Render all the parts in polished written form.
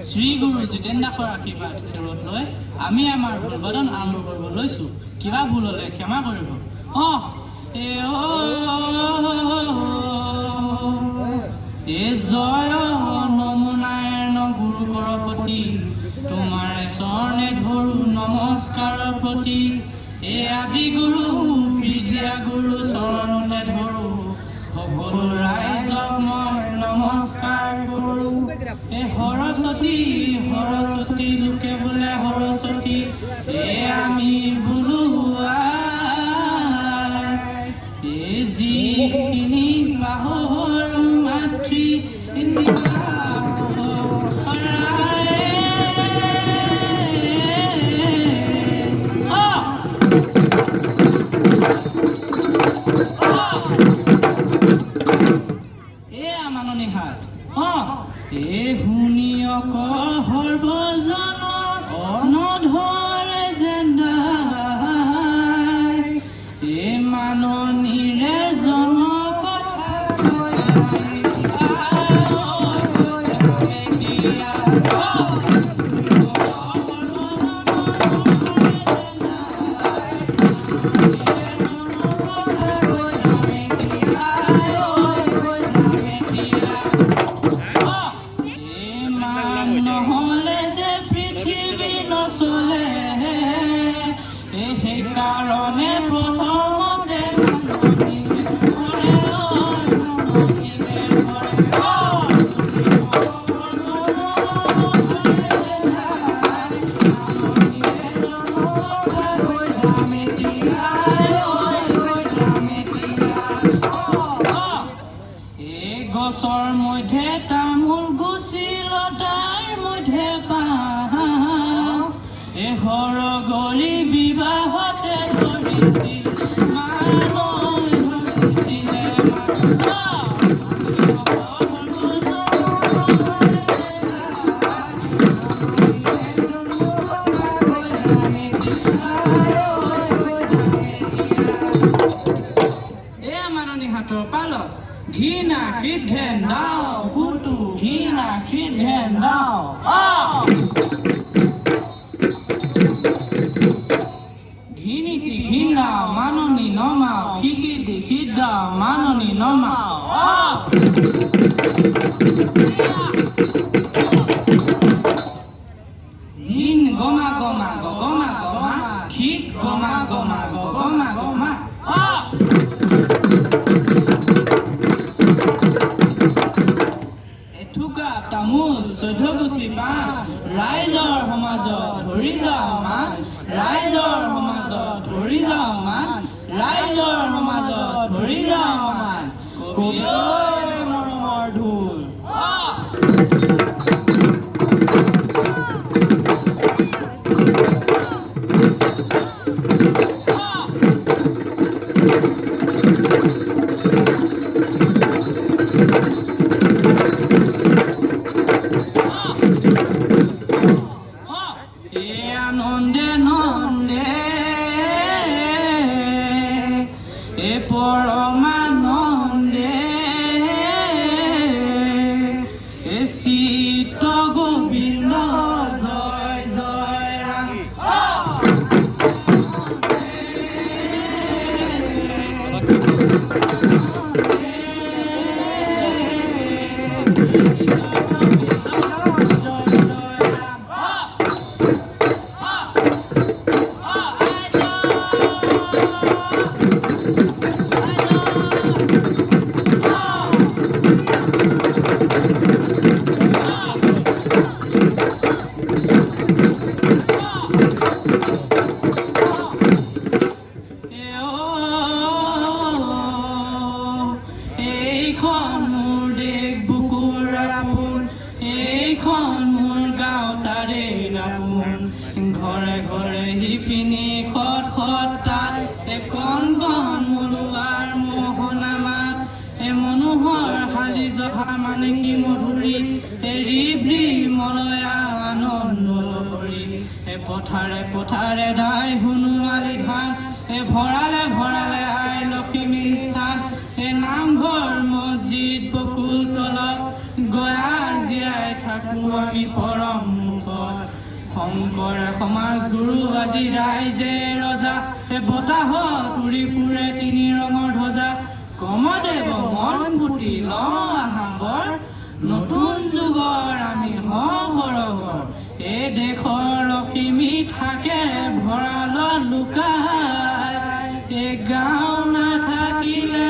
শ্ৰী গুৰু জিতেন দাসৰ আশীৰ্বাদ খেৰত লৈ আমি আমাৰ ভুলবদন আৰম্ভ কৰিব লৈছোঁ কিবা ভুল হ'লে ক্ষমা কৰিব এ জয় নমনাৰায়ণ গুৰু কৰপতি তোমাৰে চৰণে ধৰো নমস্কাৰৰ প্ৰতি এ আদি গুৰু বিদ্যা গুৰু চৰণতে ধৰো সকলো ৰাইজক মই নমস্কাৰ কৰোঁ এ সৰস্বতী লোকে বোলে সৰস্বতী এ আমি বোলো এ যিখিনি পাহৰো মাতৃ শুনিয়ক সৰ্বজন নধৰে জেন্দাই এ মাননীৰে নহলে যে পৃথিৱী নচলে সেইকাৰণে প্ৰথমতে গছৰ মধ্যে তামোল গুচি লতাৰ মধ্যে পাওঁ এ সৰগৰি বিবাহতে ধৰিছিল মাননী হাতৰ পালচ ঘৃণা কৃত ঘেন দাও কুটু ঘৃণা কৃত ঘেন দাও ঘৃণীতি ঘৃণা মাননী নমাও শিকিতি খিদা মাননী নমাও দিন গমা গমা গমা গমা খিত গমা গমা গমা গমা তামোল চৈধ্যকুচি পাণ ৰাইজৰ সমাজত ধৰি যাওঁ মান ৰাইজৰ সমাজত ধৰি যাওঁ মান ৰাইজৰ সমাজত ধৰি যাওঁ মান কবিলৈ মৰমৰ ঢোল নন্দে নন্দে এ পৰমানন্দে এ চিত্ত গোবিন্দ জয় জয় ৰাম ঘৰে ঘৰে শিপিনী খট খট তাত কণ কণ মৰুৱাৰ মোহনা মাত মনোহৰ শালী জহা মানে কি মধুৰী ৰিভ্ৰি মলয়া আনন্দ কৰি পথাৰে পথাৰে দাই সোণোৱালী ধান ভৰালে ভৰালে আই লক্ষ্মী স্থান নামঘৰ মছজিদ বকুল তলত গয়া জীয়াই থাকো আমি পৰম শংকৰে সমাজ গুৰু আজি ৰাইজে ৰজা বতাহত উৰি ফুৰে তিনি ৰঙৰ ধ্বজা কমদেৱ মন পুতি আহাবৰ নতুন যুগৰ আমি সৰহৰ এই দেশৰ লখিমী থাকে ভঁৰালত লুকাই এই গাঁও নাথাকিলে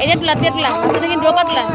Ini tulah, dia tulah. Maksudnya dua pat lah.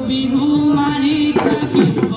Bihu মাৰি থাকিব